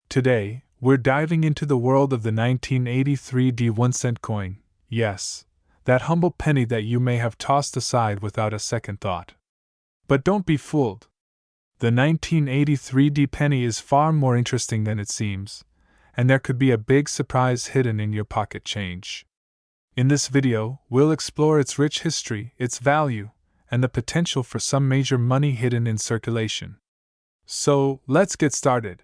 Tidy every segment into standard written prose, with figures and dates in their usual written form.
Today, we're diving into the world of the 1983 D1-cent coin. Yes, that humble penny that you may have tossed aside without a second thought. But don't be fooled. The 1983 D penny is far more interesting than it seems, and there could be a big surprise hidden in your pocket change. In this video, we'll explore its rich history, its value, and the potential for some major money hidden in circulation. So, let's get started.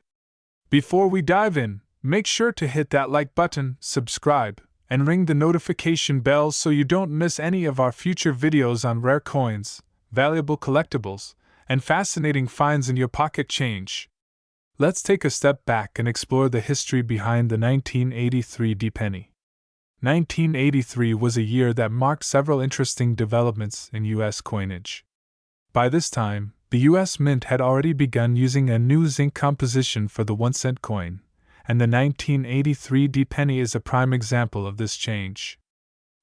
Before we dive in, make sure to hit that like button, subscribe, and ring the notification bell so you don't miss any of our future videos on rare coins, valuable collectibles, and fascinating finds in your pocket change. Let's take a step back and explore the history behind the 1983 D penny. 1983 was a year that marked several interesting developments in U.S. coinage. By this time, the U.S. Mint had already begun using a new zinc composition for the 1-cent coin, and the 1983 D penny is a prime example of this change.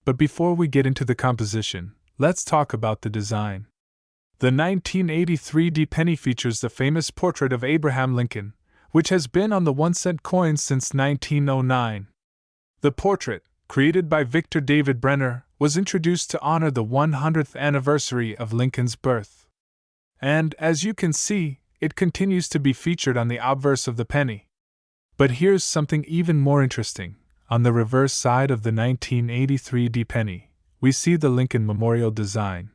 But before we get into the composition, let's talk about the design. The 1983 D penny features the famous portrait of Abraham Lincoln, which has been on the 1-cent coin since 1909. The portrait, created by Victor David Brenner, was introduced to honor the 100th anniversary of Lincoln's birth. And, as you can see, it continues to be featured on the obverse of the penny. But here's something even more interesting. On the reverse side of the 1983 D penny, we see the Lincoln Memorial design.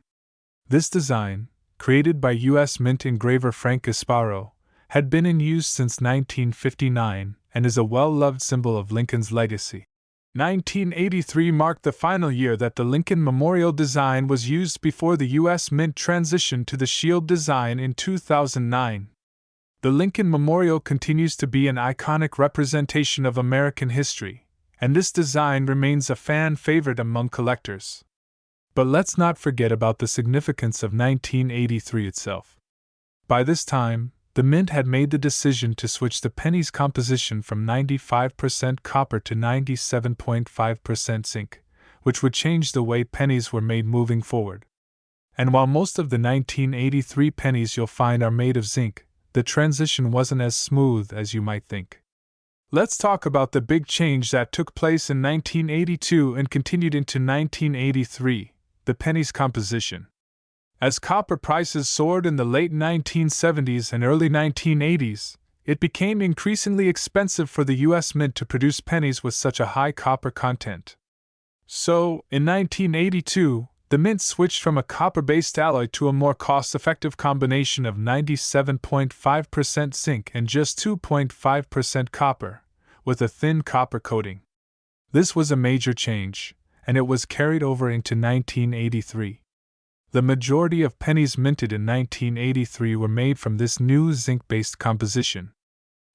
This design, created by U.S. Mint engraver Frank Gasparo, had been in use since 1959 and is a well-loved symbol of Lincoln's legacy. 1983 marked the final year that the Lincoln Memorial design was used before the U.S. Mint transitioned to the shield design in 2009. The Lincoln Memorial continues to be an iconic representation of American history, and this design remains a fan favorite among collectors. But let's not forget about the significance of 1983 itself. By this time, the Mint had made the decision to switch the penny's composition from 95% copper to 97.5% zinc, which would change the way pennies were made moving forward. And while most of the 1983 pennies you'll find are made of zinc, the transition wasn't as smooth as you might think. Let's talk about the big change that took place in 1982 and continued into 1983, the penny's composition. As copper prices soared in the late 1970s and early 1980s, it became increasingly expensive for the U.S. Mint to produce pennies with such a high copper content. So, in 1982, the Mint switched from a copper-based alloy to a more cost-effective combination of 97.5% zinc and just 2.5% copper, with a thin copper coating. This was a major change, and it was carried over into 1983. The majority of pennies minted in 1983 were made from this new zinc-based composition.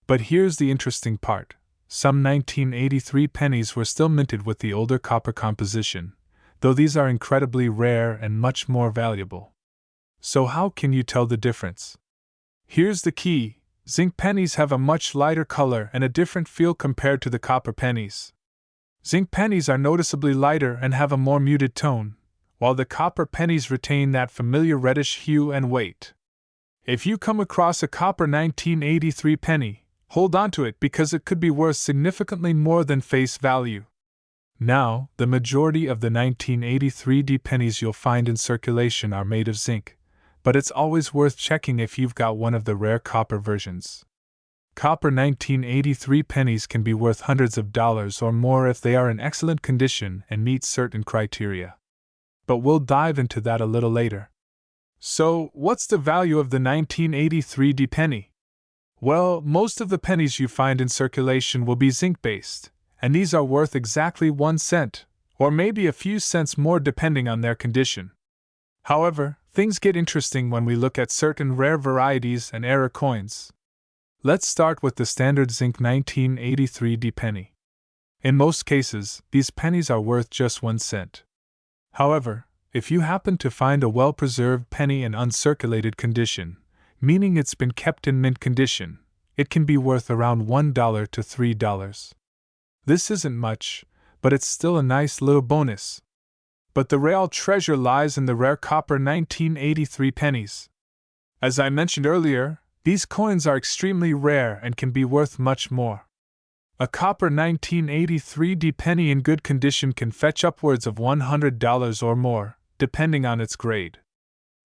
But here's the interesting part. Some 1983 pennies were still minted with the older copper composition, though these are incredibly rare and much more valuable. So how can you tell the difference? Here's the key. Zinc pennies have a much lighter color and a different feel compared to the copper pennies. Zinc pennies are noticeably lighter and have a more muted tone, while the copper pennies retain that familiar reddish hue and weight. If you come across a copper 1983 penny, hold on to it because it could be worth significantly more than face value. Now, the majority of the 1983 D pennies you'll find in circulation are made of zinc, but it's always worth checking if you've got one of the rare copper versions. Copper 1983 pennies can be worth hundreds of dollars or more if they are in excellent condition and meet certain criteria. But we'll dive into that a little later. So, what's the value of the 1983 D penny? Well, most of the pennies you find in circulation will be zinc-based, and these are worth exactly 1 cent, or maybe a few cents more depending on their condition. However, things get interesting when we look at certain rare varieties and era coins. Let's start with the standard zinc 1983 D penny. In most cases, these pennies are worth just 1 cent. However, if you happen to find a well-preserved penny in uncirculated condition, meaning it's been kept in mint condition, it can be worth around $1 to $3. This isn't much, but it's still a nice little bonus. But the real treasure lies in the rare copper 1983 pennies. As I mentioned earlier, These coins are extremely rare and can be worth much more. A copper 1983 penny in good condition can fetch upwards of $100 or more, depending on its grade.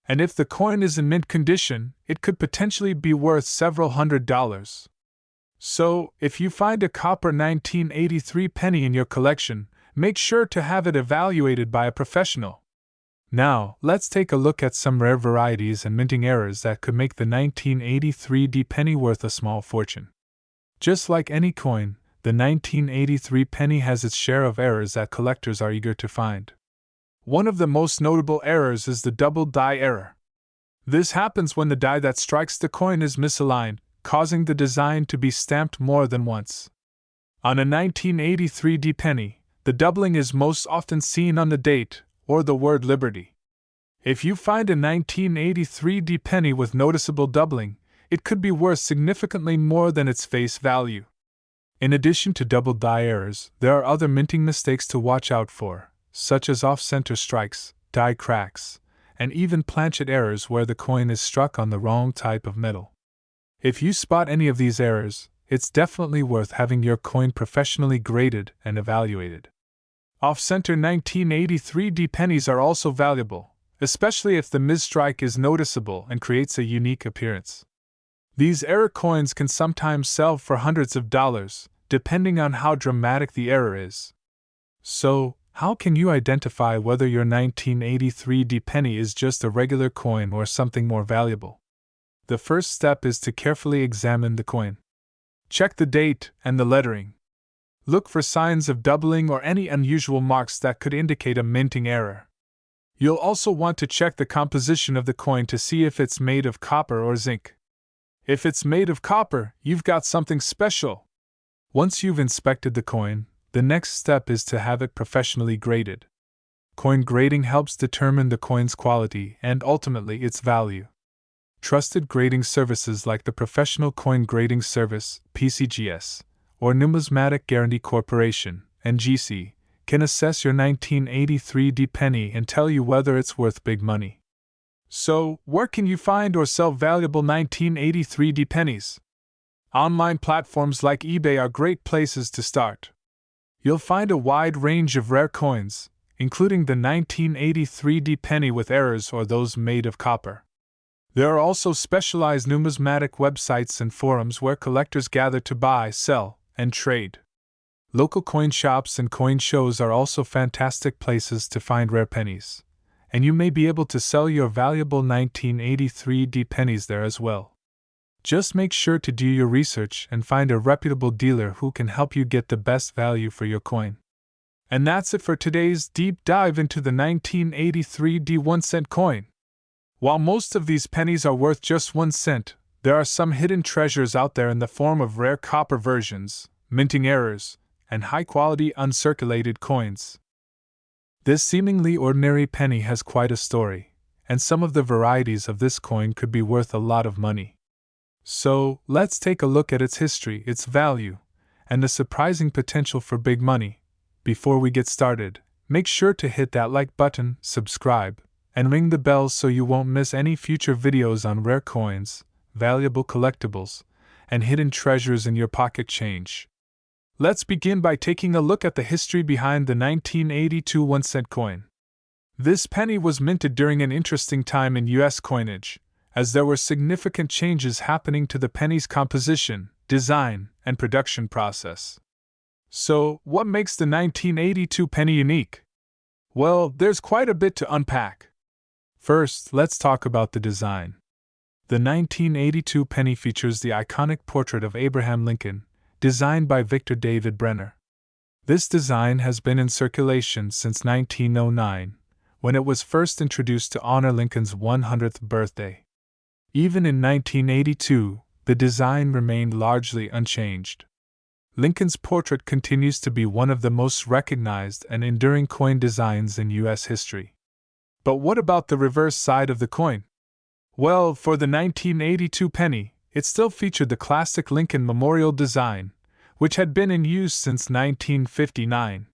And if the coin is in mint condition, it could potentially be worth several $100s. So, if you find a copper 1983 penny in your collection, make sure to have it evaluated by a professional. Now, let's take a look at some rare varieties and minting errors that could make the 1983 penny worth a small fortune. Just like any coin, the 1983 penny has its share of errors that collectors are eager to find. One of the most notable errors is the double die error. This happens when the die that strikes the coin is misaligned, causing the design to be stamped more than once. On a 1983 penny, the doubling is most often seen on the date, or the word Liberty. If you find a 1983 penny with noticeable doubling, it could be worth significantly more than its face value. In addition to double die errors, there are other minting mistakes to watch out for, such as off-center strikes, die cracks, and even planchet errors where the coin is struck on the wrong type of metal. If you spot any of these errors, it's definitely worth having your coin professionally graded and evaluated. Off-center 1983 pennies are also valuable, especially if the misstrike is noticeable and creates a unique appearance. These error coins can sometimes sell for hundreds of dollars, depending on how dramatic the error is. So, how can you identify whether your 1983 penny is just a regular coin or something more valuable? The first step is to carefully examine the coin. Check the date and the lettering. Look for signs of doubling or any unusual marks that could indicate a minting error. You'll also want to check the composition of the coin to see if it's made of copper or zinc. If it's made of copper, you've got something special. Once you've inspected the coin, the next step is to have it professionally graded. Coin grading helps determine the coin's quality and ultimately its value. Trusted grading services like the Professional Coin Grading Service, PCGS, or Numismatic Guarantee Corporation, NGC, can assess your 1983 penny and tell you whether it's worth big money. So, where can you find or sell valuable 1983 pennies? Online platforms like eBay are great places to start. You'll find a wide range of rare coins, including the 1983 penny with errors or those made of copper. There are also specialized numismatic websites and forums where collectors gather to buy, sell, and trade. Local coin shops and coin shows are also fantastic places to find rare pennies, and you may be able to sell your valuable 1983 pennies there as well. Just make sure to do your research and find a reputable dealer who can help you get the best value for your coin. And that's it for today's deep dive into the 1983 1-cent coin. While most of these pennies are worth just 1 cent, there are some hidden treasures out there in the form of rare copper versions, minting errors, and high-quality uncirculated coins. This seemingly ordinary penny has quite a story, and some of the varieties of this coin could be worth a lot of money. So, let's take a look at its history, its value, and the surprising potential for big money. Before we get started, make sure to hit that like button, subscribe, and ring the bell so you won't miss any future videos on rare coins, valuable collectibles, and hidden treasures in your pocket change. Let's begin by taking a look at the history behind the 1982 1-cent coin. This penny was minted during an interesting time in U.S. coinage, as there were significant changes happening to the penny's composition, design, and production process. So, what makes the 1982 penny unique? Well, there's quite a bit to unpack. First, let's talk about the design. The 1982 penny features the iconic portrait of Abraham Lincoln, designed by Victor David Brenner. This design has been in circulation since 1909, when it was first introduced to honor Lincoln's 100th birthday. Even in 1982, the design remained largely unchanged. Lincoln's portrait continues to be one of the most recognized and enduring coin designs in U.S. history. But what about the reverse side of the coin? Well, for the 1982 penny, it still featured the classic Lincoln Memorial design, which had been in use since 1959.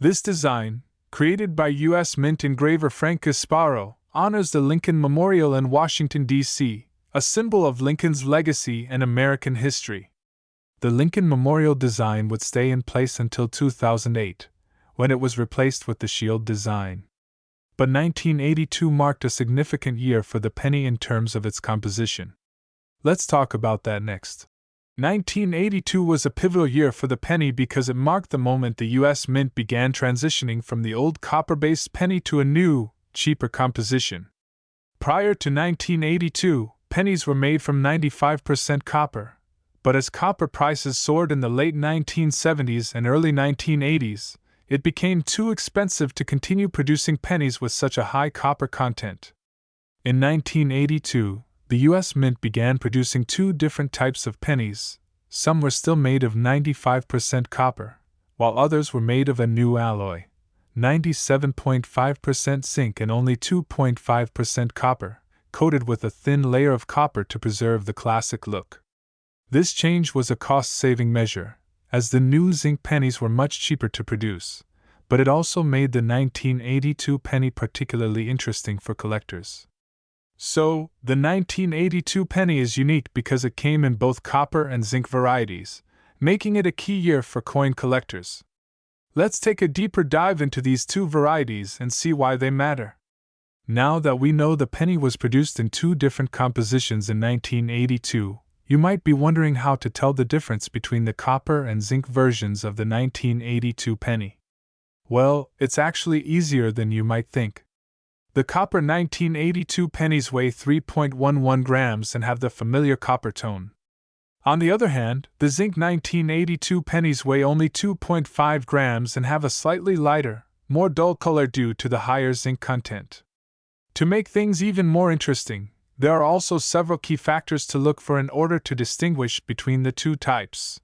This design, created by U.S. Mint engraver Frank Gasparo, honors the Lincoln Memorial in Washington, D.C., a symbol of Lincoln's legacy and American history. The Lincoln Memorial design would stay in place until 2008, when it was replaced with the shield design. But 1982 marked a significant year for the penny in terms of its composition. Let's talk about that next. 1982 was a pivotal year for the penny because it marked the moment the U.S. Mint began transitioning from the old copper-based penny to a new, cheaper composition. Prior to 1982, pennies were made from 95% copper, but as copper prices soared in the late 1970s and early 1980s, it became too expensive to continue producing pennies with such a high copper content. In 1982, the U.S. Mint began producing two different types of pennies. Some were still made of 95% copper, while others were made of a new alloy, 97.5% zinc and only 2.5% copper, coated with a thin layer of copper to preserve the classic look. This change was a cost-saving measure, as the new zinc pennies were much cheaper to produce, but it also made the 1982 penny particularly interesting for collectors. So, the 1982 penny is unique because it came in both copper and zinc varieties, making it a key year for coin collectors. Let's take a deeper dive into these two varieties and see why they matter. Now that we know the penny was produced in two different compositions in 1982, you might be wondering how to tell the difference between the copper and zinc versions of the 1982 penny. Well, it's actually easier than you might think. The copper 1982 pennies weigh 3.11 grams and have the familiar copper tone. On the other hand, the zinc 1982 pennies weigh only 2.5 grams and have a slightly lighter, more dull color due to the higher zinc content. To make things even more interesting, there are also several key factors to look for in order to distinguish between the two types.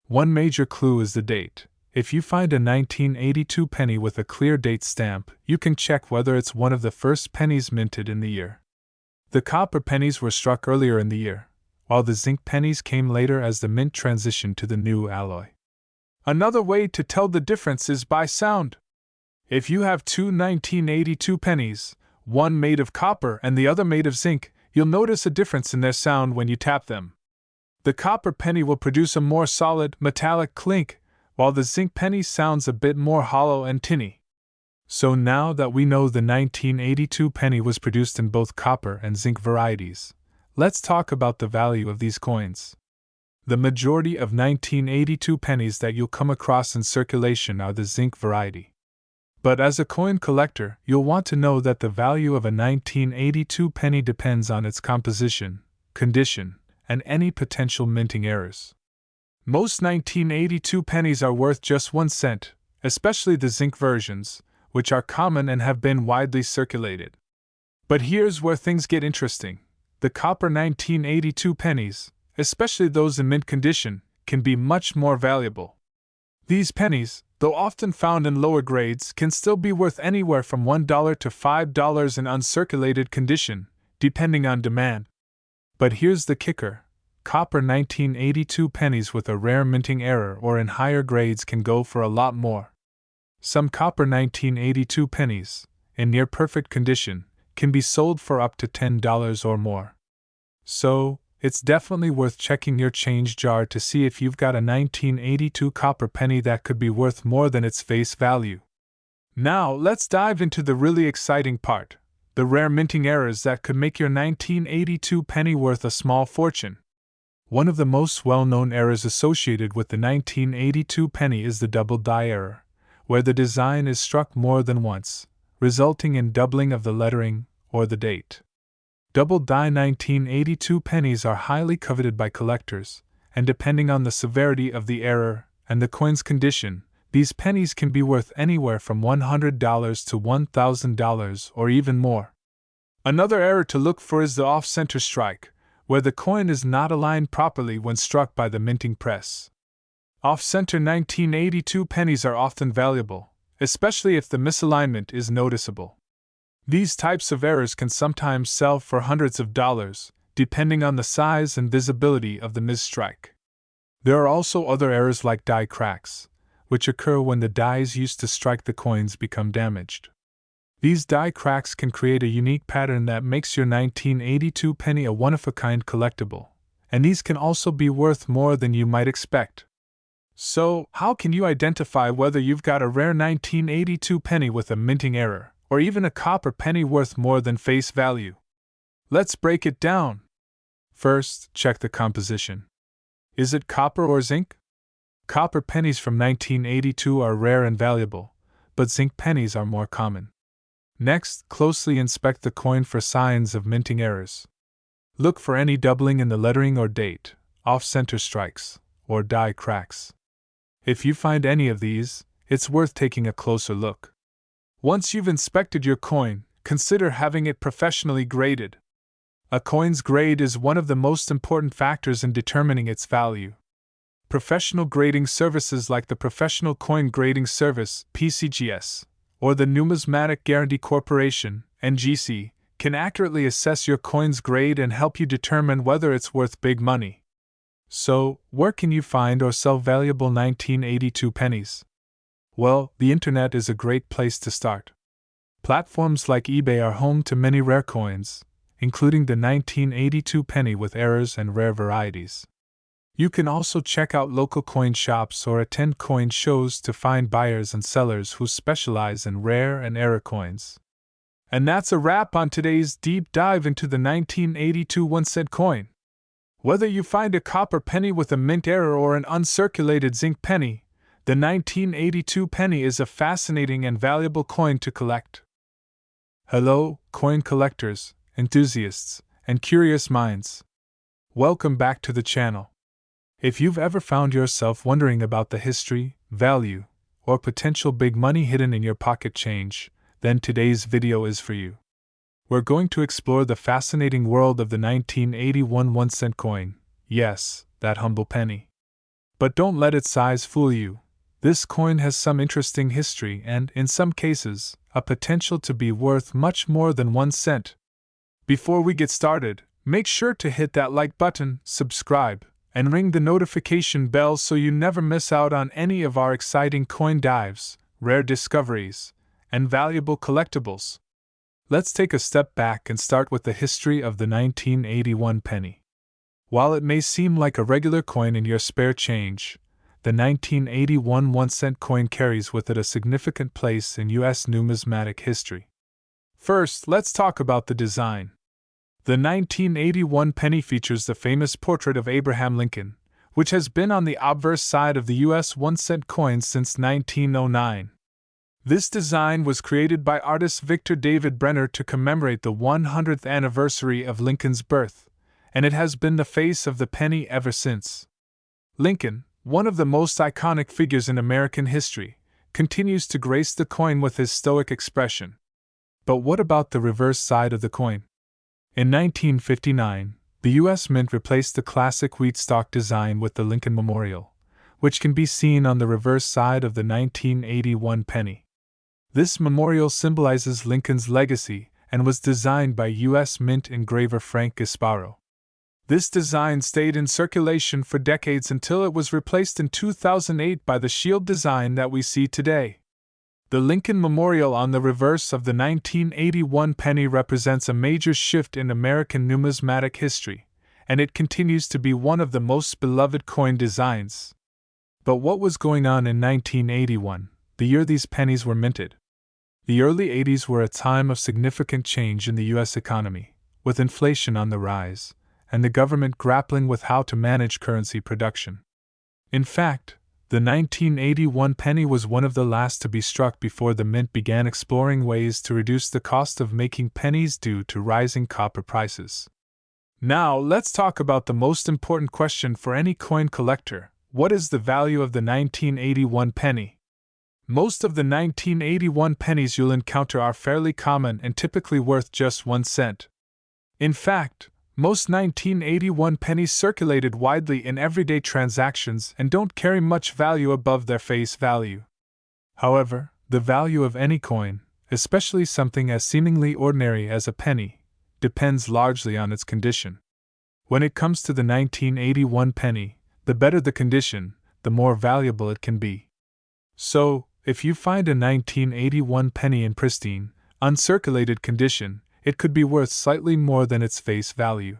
One major clue is the date. If you find a 1982 penny with a clear date stamp, you can check whether it's one of the first pennies minted in the year. The copper pennies were struck earlier in the year, while the zinc pennies came later as the mint transitioned to the new alloy. Another way to tell the difference is by sound. If you have two 1982 pennies, one made of copper and the other made of zinc, you'll notice a difference in their sound when you tap them. The copper penny will produce a more solid, metallic clink, while the zinc penny sounds a bit more hollow and tinny. So now that we know the 1982 penny was produced in both copper and zinc varieties, let's talk about the value of these coins. The majority of 1982 pennies that you'll come across in circulation are the zinc variety. But as a coin collector, you'll want to know that the value of a 1982 penny depends on its composition, condition, and any potential minting errors. Most 1982 pennies are worth just 1 cent, especially the zinc versions, which are common and have been widely circulated. But here's where things get interesting. The copper 1982 pennies, especially those in mint condition, can be much more valuable. These pennies, though often found in lower grades, can still be worth anywhere from $1 to $5 in uncirculated condition, depending on demand. But here's the kicker. Copper 1982 pennies with a rare minting error or in higher grades can go for a lot more. Some copper 1982 pennies, in near perfect condition, can be sold for up to $10 or more. So, it's definitely worth checking your change jar to see if you've got a 1982 copper penny that could be worth more than its face value. Now, let's dive into the really exciting part, the rare minting errors that could make your 1982 penny worth a small fortune. One of the most well-known errors associated with the 1982 penny is the double die error, where the design is struck more than once, resulting in doubling of the lettering or the date. Double die 1982 pennies are highly coveted by collectors, and depending on the severity of the error and the coin's condition, these pennies can be worth anywhere from $100 to $1,000 or even more. Another error to look for is the off-center strike, where the coin is not aligned properly when struck by the minting press. Off-center 1982 pennies are often valuable, especially if the misalignment is noticeable. These types of errors can sometimes sell for hundreds of dollars, depending on the size and visibility of the misstrike. There are also other errors like die cracks, which occur when the dies used to strike the coins become damaged. These die cracks can create a unique pattern that makes your 1982 penny a one-of-a-kind collectible, and these can also be worth more than you might expect. So, how can you identify whether you've got a rare 1982 penny with a minting error, or even a copper penny worth more than face value? Let's break it down. First, check the composition. Is it copper or zinc? Copper pennies from 1982 are rare and valuable, but zinc pennies are more common. Next, closely inspect the coin for signs of minting errors. Look for any doubling in the lettering or date, off-center strikes, or die cracks. If you find any of these, it's worth taking a closer look. Once you've inspected your coin, consider having it professionally graded. A coin's grade is one of the most important factors in determining its value. Professional grading services like the Professional Coin Grading Service (PCGS) or the Numismatic Guarantee Corporation (NGC) can accurately assess your coin's grade and help you determine whether it's worth big money. So, where can you find or sell valuable 1982 pennies? Well, the internet is a great place to start. Platforms like eBay are home to many rare coins, including the 1982 penny with errors and rare varieties. You can also check out local coin shops or attend coin shows to find buyers and sellers who specialize in rare and error coins. And that's a wrap on today's deep dive into the 1982 1-cent coin. Whether you find a copper penny with a mint error or an uncirculated zinc penny, the 1982 penny is a fascinating and valuable coin to collect. Hello, coin collectors, enthusiasts, and curious minds. Welcome back to the channel. If you've ever found yourself wondering about the history, value, or potential big money hidden in your pocket change, then today's video is for you. We're going to explore the fascinating world of the 1981 1-cent coin. Yes, that humble penny. But don't let its size fool you. This coin has some interesting history and, in some cases, a potential to be worth much more than 1 cent. Before we get started, make sure to hit that like button, subscribe, and ring the notification bell so you never miss out on any of our exciting coin dives, rare discoveries, and valuable collectibles. Let's take a step back and start with the history of the 1981 penny. While it may seem like a regular coin in your spare change, the 1981 1-cent coin carries with it a significant place in U.S. numismatic history. First, let's talk about the design. The 1981 penny features the famous portrait of Abraham Lincoln, which has been on the obverse side of the U.S. 1-cent coin since 1909. This design was created by artist Victor David Brenner to commemorate the 100th anniversary of Lincoln's birth, and it has been the face of the penny ever since. Lincoln, one of the most iconic figures in American history, continues to grace the coin with his stoic expression. But what about the reverse side of the coin? In 1959, the U.S. Mint replaced the classic wheat stalk design with the Lincoln Memorial, which can be seen on the reverse side of the 1981 penny. This memorial symbolizes Lincoln's legacy and was designed by U.S. Mint engraver Frank Gasparo. This design stayed in circulation for decades until it was replaced in 2008 by the shield design that we see today. The Lincoln Memorial on the reverse of the 1981 penny represents a major shift in American numismatic history, and it continues to be one of the most beloved coin designs. But what was going on in 1981, the year these pennies were minted? The early 80s were a time of significant change in the U.S. economy, with inflation on the rise, and the government grappling with how to manage currency production. In fact, the 1981 penny was one of the last to be struck before the mint began exploring ways to reduce the cost of making pennies due to rising copper prices. Now, let's talk about the most important question for any coin collector: what is the value of the 1981 penny? Most of the 1981 pennies you'll encounter are fairly common and typically worth just 1 cent. In fact, most 1981 pennies circulated widely in everyday transactions and don't carry much value above their face value. However, the value of any coin, especially something as seemingly ordinary as a penny, depends largely on its condition. When it comes to the 1981 penny, the better the condition, the more valuable it can be. So, if you find a 1981 penny in pristine, uncirculated condition, it could be worth slightly more than its face value.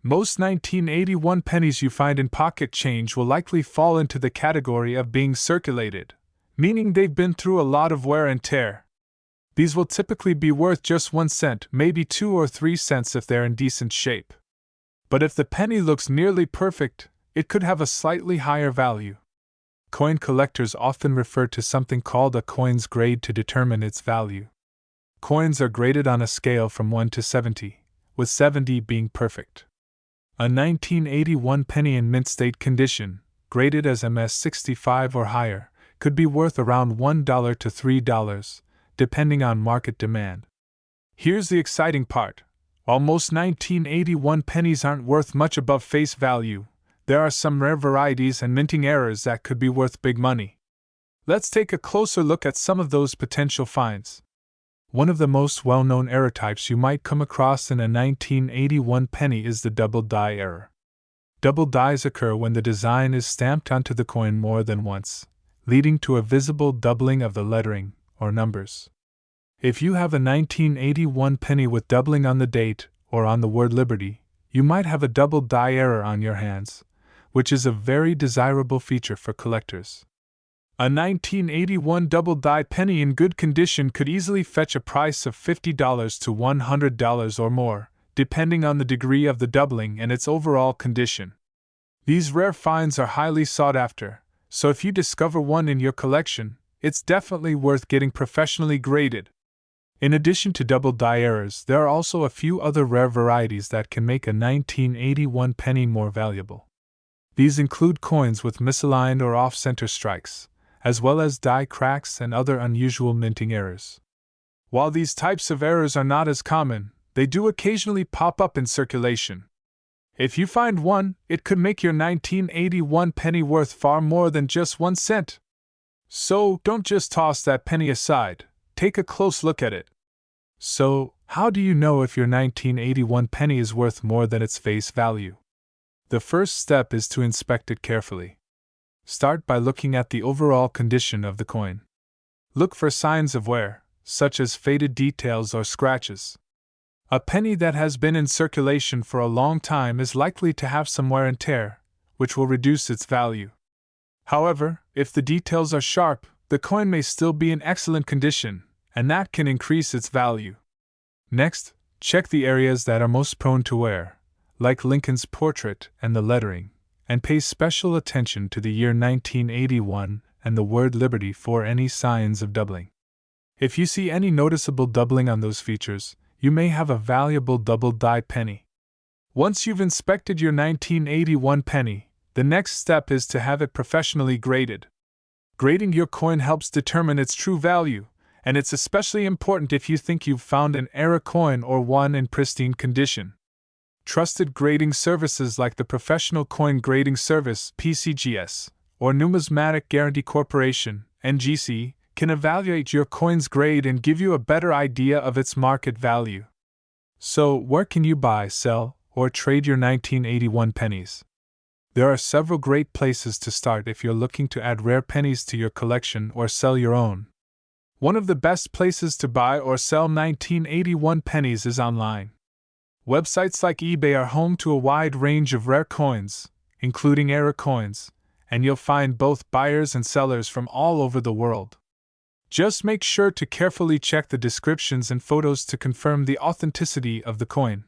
Most 1981 pennies you find in pocket change will likely fall into the category of being circulated, meaning they've been through a lot of wear and tear. These will typically be worth just 1 cent, maybe 2 or 3 cents if they're in decent shape. But if the penny looks nearly perfect, it could have a slightly higher value. Coin collectors often refer to something called a coin's grade to determine its value. Coins are graded on a scale from 1 to 70, with 70 being perfect. A 1981 penny in mint state condition, graded as MS65 or higher, could be worth around $1 to $3, depending on market demand. Here's the exciting part. While most 1981 pennies aren't worth much above face value, there are some rare varieties and minting errors that could be worth big money. Let's take a closer look at some of those potential finds. One of the most well-known error types you might come across in a 1981 penny is the double die error. Double dies occur when the design is stamped onto the coin more than once, leading to a visible doubling of the lettering, or numbers. If you have a 1981 penny with doubling on the date, or on the word Liberty, you might have a double die error on your hands, which is a very desirable feature for collectors. A 1981 double-die penny in good condition could easily fetch a price of $50 to $100 or more, depending on the degree of the doubling and its overall condition. These rare finds are highly sought after, so if you discover one in your collection, it's definitely worth getting professionally graded. In addition to double-die errors, there are also a few other rare varieties that can make a 1981 penny more valuable. These include coins with misaligned or off-center strikes, as well as die cracks and other unusual minting errors. While these types of errors are not as common, they do occasionally pop up in circulation. If you find one, it could make your 1981 penny worth far more than just 1 cent. So, don't just toss that penny aside, take a close look at it. So, how do you know if your 1981 penny is worth more than its face value? The first step is to inspect it carefully. Start by looking at the overall condition of the coin. Look for signs of wear, such as faded details or scratches. A penny that has been in circulation for a long time is likely to have some wear and tear, which will reduce its value. However, if the details are sharp, the coin may still be in excellent condition, and that can increase its value. Next, check the areas that are most prone to wear, like Lincoln's portrait and the lettering, and pay special attention to the year 1981 and the word Liberty for any signs of doubling. If you see any noticeable doubling on those features, you may have a valuable double-die penny. Once you've inspected your 1981 penny, the next step is to have it professionally graded. Grading your coin helps determine its true value, and it's especially important if you think you've found an error coin or one in pristine condition. Trusted grading services like the Professional Coin Grading Service (PCGS) or Numismatic Guarantee Corporation (NGC) can evaluate your coin's grade and give you a better idea of its market value. So, where can you buy, sell, or trade your 1981 pennies? There are several great places to start if you're looking to add rare pennies to your collection or sell your own. One of the best places to buy or sell 1981 pennies is online. Websites like eBay are home to a wide range of rare coins, including error coins, and you'll find both buyers and sellers from all over the world. Just make sure to carefully check the descriptions and photos to confirm the authenticity of the coin.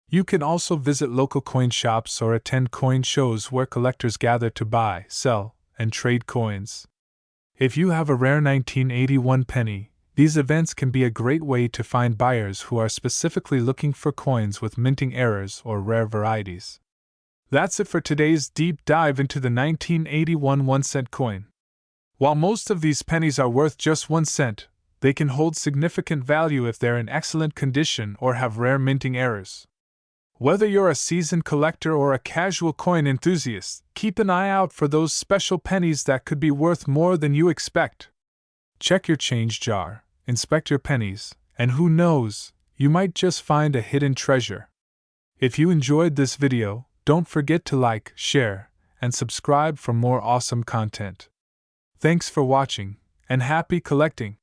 You can also visit local coin shops or attend coin shows where collectors gather to buy, sell, and trade coins. If you have a rare 1981 penny, these events can be a great way to find buyers who are specifically looking for coins with minting errors or rare varieties. That's it for today's deep dive into the 1981 1-cent coin. While most of these pennies are worth just 1 cent, they can hold significant value if they're in excellent condition or have rare minting errors. Whether you're a seasoned collector or a casual coin enthusiast, keep an eye out for those special pennies that could be worth more than you expect. Check your change jar, inspect your pennies, and who knows, you might just find a hidden treasure. If you enjoyed this video, don't forget to like, share, and subscribe for more awesome content. Thanks for watching, and happy collecting!